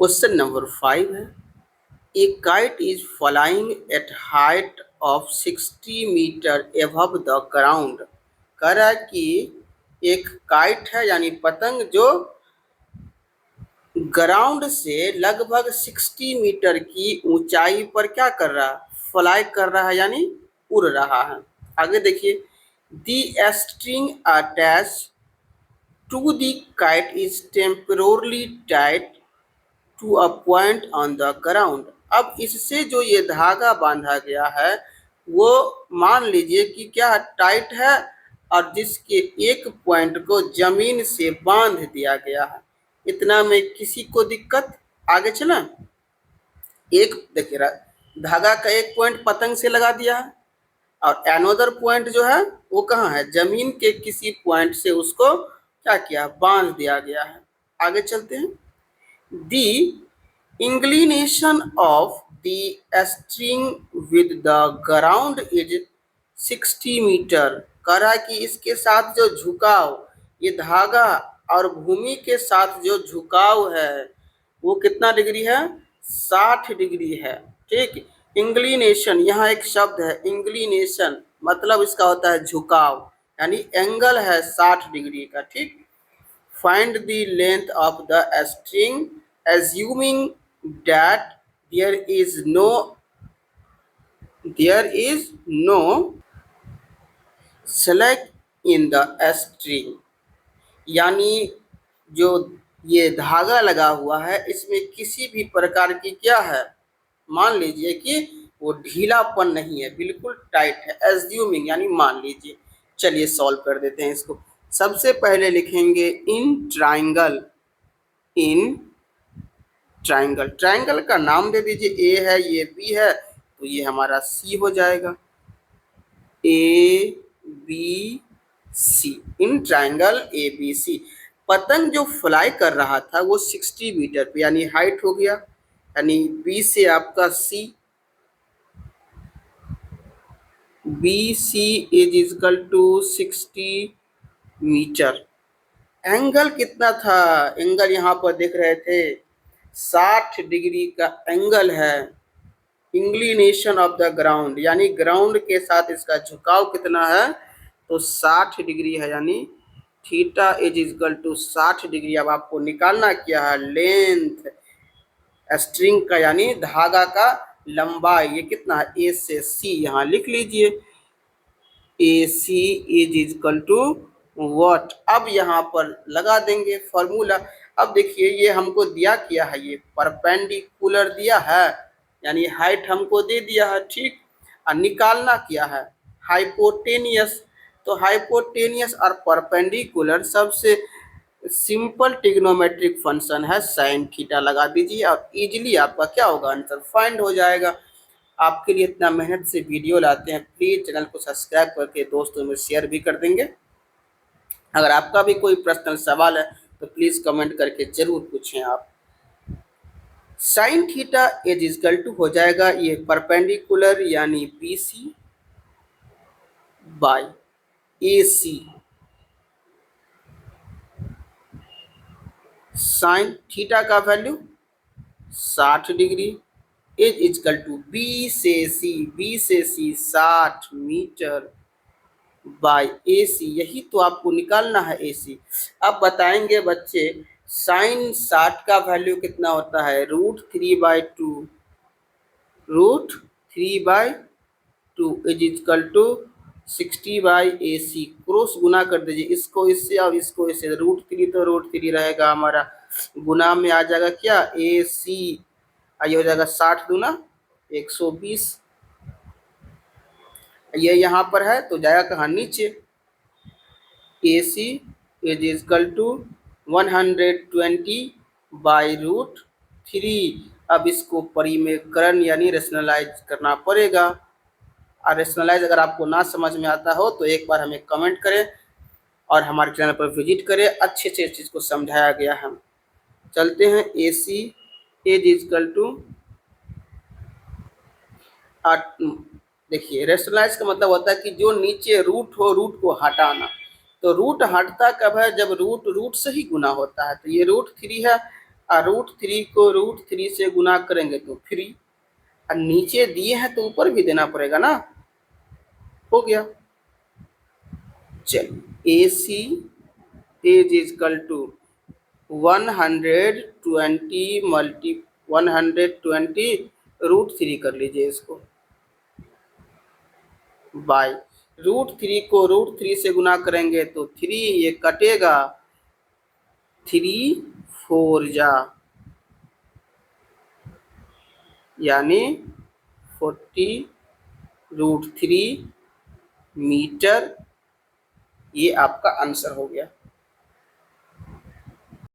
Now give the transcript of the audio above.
Question number 5 है, a kite is flying at height of 60 meter above the ground. कह रहा है कि एक काइट है यानी पतंग जो ग्राउंड से लगभग 60 मीटर की ऊंचाई पर क्या कर रहा है, फ्लाई कर रहा है यानी उड़ रहा है। आगे देखिए, the string attach to the kite is temporally tight to a point on the ground. अब इससे जो ये धागा बांधा गया है वो मान लीजिए कि क्या टाइट है और जिसके एक पॉइंट को जमीन से बांध दिया गया है। इतना में किसी को दिक्कत? आगे चला, एक देखिए धागा का एक पॉइंट पतंग से लगा दिया है और एनोदर पॉइंट जो है वो कहाँ है, जमीन के किसी पॉइंट से उसको क्या किया, बांध दिया गया है। आगे चलते हैं, the inclination of the string with the ground is 60 meter. कह रहा है कि इसके साथ जो झुकाव, ये धागा और भूमि के साथ जो झुकाव है वो कितना डिग्री है, 60 डिग्री है। ठीक, इंक्लिनेशन, यहाँ एक शब्द है इंक्लिनेशन, मतलब इसका होता है झुकाव, यानी एंगल है 60 डिग्री का। ठीक, find the length of the string assuming that there is no slack in the string। यानी जो ये धागा लगा हुआ है इसमें किसी भी प्रकार की क्या है, मान लीजिए कि वो ढीलापन नहीं है, बिल्कुल टाइट है। एज्यूमिंग यानी मान लीजिए। चलिए सॉल्व कर देते हैं इसको। सबसे पहले लिखेंगे in triangle, in triangle, triangle का नाम दे दीजिए, ए है ये बी है तो ये हमारा सी हो जाएगा, A B C, in triangle A B C. पतंग जो फ्लाई कर रहा था वो 60 मीटर पे यानी हाइट हो गया, यानी बी से आपका C, B C is equal to 60 metre. Angle कितना था, एंगल यहाँ पर देख रहे थे 60 डिग्री का एंगल है। इंक्लिनेशन ऑफ द ग्राउंड यानी ग्राउंड के साथ इसका झुकाव कितना है, तो 60 डिग्री है, यानी theta is equal to 60 degree. अब आपको निकालना क्या है, लेंथ स्ट्रिंग का यानी धागा का लंबाई, ये कितना है, ए से सी यहाँ लिख लीजिए, ए सी इज इक्वल टू वॉट। अब यहाँ पर लगा देंगे फॉर्मूला। अब देखिए ये हमको दिया किया है, ये परपेंडिकुलर दिया है यानी हाइट हमको दे दिया है। ठीक, और निकालना क्या है, हाइपोटेनियस। तो हाइपोटेनियस और परपेंडिकुलर सबसे सिंपल ट्रिग्नोमेट्रिक फंक्शन है साइन थीटा, लगा दीजिए और इजीली आपका क्या होगा, आंसर फाइंड हो जाएगा। आपके लिए इतना मेहनत से वीडियो लाते हैं, प्लीज़ चैनल को सब्सक्राइब करके दोस्तों में शेयर भी कर देंगे। अगर आपका भी कोई पर्सनल सवाल है तो प्लीज़ कमेंट करके ज़रूर पूछें आप। Sine theta is equal to हो जाएगा ये परपेंडिकुलर यानी B C by A C, sine theta का value 60 degree is equal to B से सी, बी से सी 60 मीटर बाय ए सी, यही तो आपको निकालना है ए सी। अब बताएंगे बच्चे साइन 60 का वैल्यू कितना होता है, √3/2, √3/2 is equal to 60/AC। Cross गुना कर दीजिए इसको इससे और इसको इससे, √3 तो √3 रहेगा हमारा, गुना में आ जाएगा क्या, AC ये हो जाएगा 60 दूना 120, ये यहाँ पर है तो जाएगा कहाँ, नीचे। AC is equal to 120/√3। अब इसको परिमेयकरण यानी रेशनलाइज करना पड़ेगा। और रेशनलाइज अगर आपको ना समझ में आता हो तो एक बार हमें कमेंट करें और हमारे चैनल पर विजिट करें, अच्छे से इस चीज़ को समझाया गया है। चलते हैं, AC इज इक्वल टू, देखिए रेशनलाइज का मतलब होता है कि जो नीचे रूट हो रूट को हटाना। तो रूट हटता कब है, जब रूट से ही गुना होता है। तो ये √3 है और √3 को √3 से गुना करेंगे तो 3, और नीचे दिए हैं तो ऊपर भी देना पड़ेगा ना। हो गया। चलिए AC is equal to 120 multi 120 √3 कर लीजिए इसको, बाय √3 को √3 से गुना करेंगे तो 3, ये कटेगा, 3 4 जा, यानी 40 √3 मीटर। ये आपका आंसर हो गया।